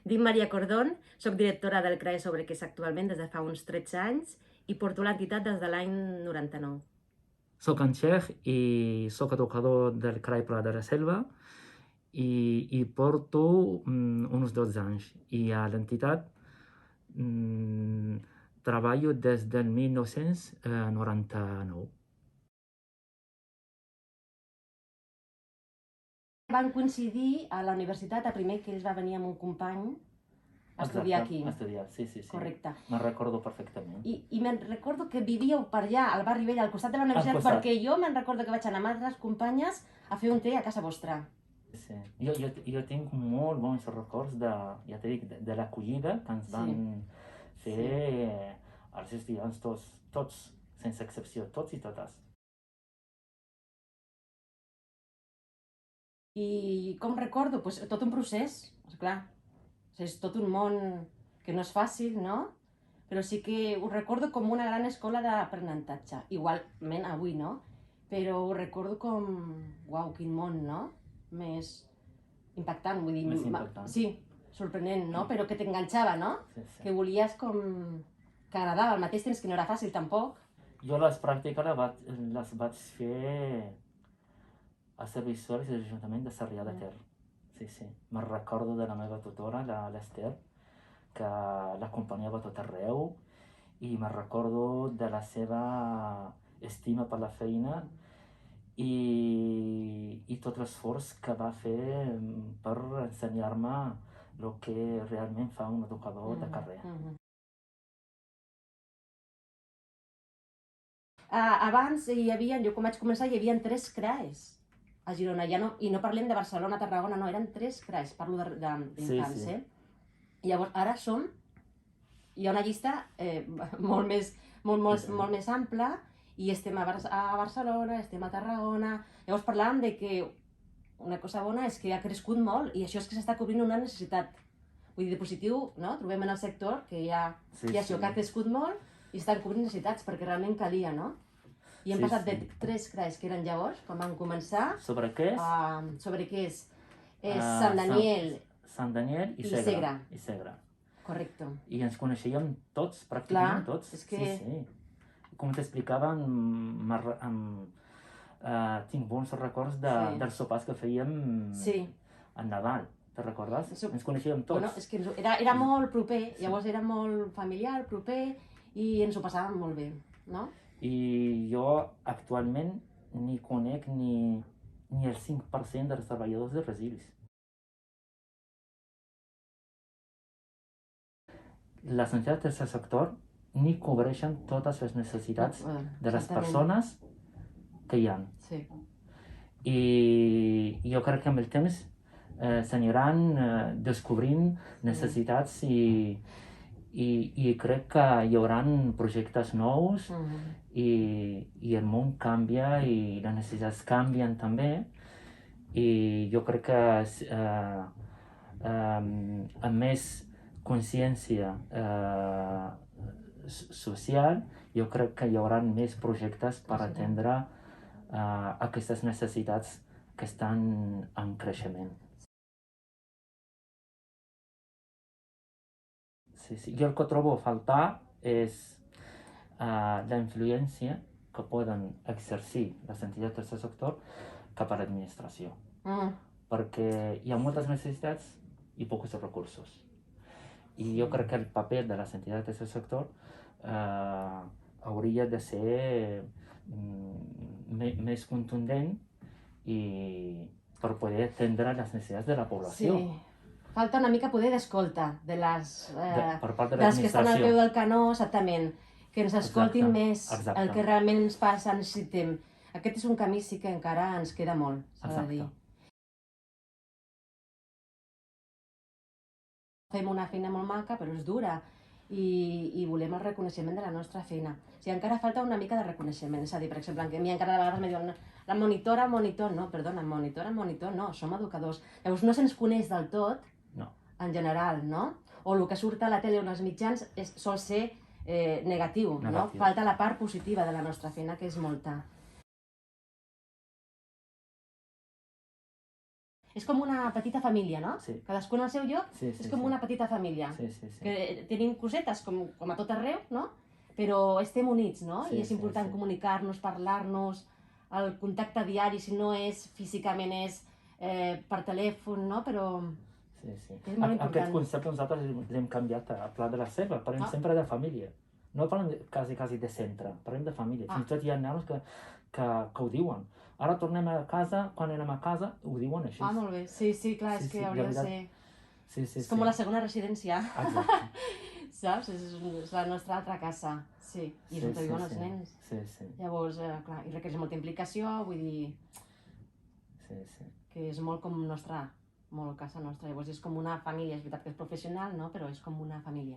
Dic Maria Cordón, soc directora del CRAE Sobrequés actualment des de fa uns 13 anys i porto l'entitat des de l'any 99. Soc en Xech i soc educador del CRAI Pla de la Selva i porto uns 12 anys. I a l'entitat treballo des del 1999. Van coincidir a la universitat, a primer que ells va venir amb un company a estudiar aquí. A estudiar, sí. Correcte. Me'n recordo perfectament. I me'n recordo que vivíeu per allà, al barri vell, al costat de la universitat, perquè jo me'n recordo que vaig anar amb altres companyes a fer un té a casa vostra. Sí. Jo tinc molt bons records ja t'he dit, de l'acollida que ens van fer els estudiants tots, sense excepció, tots i totes. I com recordo? Pues, tot un procés, esclar. És tot un món que no és fàcil, no? Però sí que ho recordo com una gran escola d'aprenentatge. Igualment avui, no? Però ho recordo com... Uau, quin món, no? Més impactant, vull dir... Més impactant. Sí, sorprenent, no? Però que t'enganxava, no? Sí. Que volies com... que agradava al mateix temps, que no era fàcil tampoc. Jo les pràctiques les vaig fer a serveis socials de l'Ajuntament de Sarrià de Ter. Sí. Me'n recordo de la meva tutora, l'Ester, que l'acompanyava a tot arreu, i me'n recordo de la seva estima per la feina i tot l'esforç que va fer per ensenyar-me el que realment fa un educador de carrer. Abans hi havia, jo quan vaig començar, hi havia 3 CRAEs a Girona, i no parlem de Barcelona, Tarragona, no, eren 3 CRAEs, parlo d'infants, Sí. I llavors ara hi ha una llista molt més ampla, i estem a Barcelona, estem a Tarragona. Llavors parlàvem de que una cosa bona és que ha crescut molt, i això és que s'està cobrint una necessitat. Vull dir, de positiu, no? Trobem en el sector que hi ha això, que ha crescut molt, i estan cobrint necessitats, perquè realment calia, no? I hem passat de 3 CRAEs que eren llavors, quan vam començar... Sobre què és? Sobre què és? És Sant Daniel i Segre. Correcte. I ens coneixíem tots, pràcticament tots. És que... Sí. Com t'explicava, tinc bons records dels sopars que fèiem en Nadal. Te recordes? Ens coneixíem tots. Bueno, és que era molt proper, llavors era molt familiar, proper, i ens ho passàvem molt bé, no? I jo actualment ni conec ni el 5% dels treballadors de residus. Les entitats del tercer sector ni cobreixen totes les necessitats de les persones que hi ha. Sí. I jo crec que amb el temps s'aniran descobrint necessitats i crec que hi haurà projectes nous i el món canvia i les necessitats canvien també, i jo crec que amb més consciència social, jo crec que hi haurà més projectes per atendre aquestes necessitats que estan en creixement. Sí. Jo el que trobo a faltar és la influència que poden exercir les entitats del tercer sector cap a l'administració. Perquè hi ha moltes necessitats i pocs recursos. I jo crec que el paper de les entitats del tercer sector hauria de ser més contundent per poder atendre les necessitats de la població. Sí. Falta una mica poder d'escolta de les que estan al peu del canó, exactament, que ens escoltin més el que realment ens passa, necessitem. Aquest és un camí sí que encara ens queda molt, s'ha de dir. Fem una feina molt maca, però és dura, i volem el reconeixement de la nostra feina. O sigui, encara falta una mica de reconeixement, és a dir, per exemple, que a mi encara de vegades me diuen la monitora, monitor, no, perdona, monitora, no, som educadors. Llavors no se'ns coneix del tot, en general, no? O el que surt a la tele o als mitjans sol ser negatiu, no? Falta la part positiva de la nostra feina, que és molta. és com una petita família, no? Sí. Cadascun al seu lloc, Sí, sí, és com sí. una petita família. Sí, sí, sí. Que tenim cosetes com a tot arreu, no? Però estem units, no? Sí, I és sí, important sí. comunicar-nos, parlar-nos, el contacte diari, si no és físicament, és per telèfon, no? Però Sí, sí. és molt Aquest important. concepte nosaltres l'hem canviat a pla de la seva. Parlem Ah. sempre de família. No parlem quasi de centre, parlem de família. Fins i tot hi ha nanos que ho diuen. Ara tornem a casa, quan anem a casa, ho diuen així. Ah, molt bé. Sí, sí, clar, Sí, és que sí, de hauria de veritat. ser... Sí, sí, És com la segona residència, Exacte. saps? És la nostra altra casa, sí. I és on viuen els nens. Sí, sí. Llavors, clar, i requereix molta implicació, vull dir Sí, sí. que és molt com nostra, molt casa nostra. Llavors és com una família, és veritat que és professional, no? Però és com una família.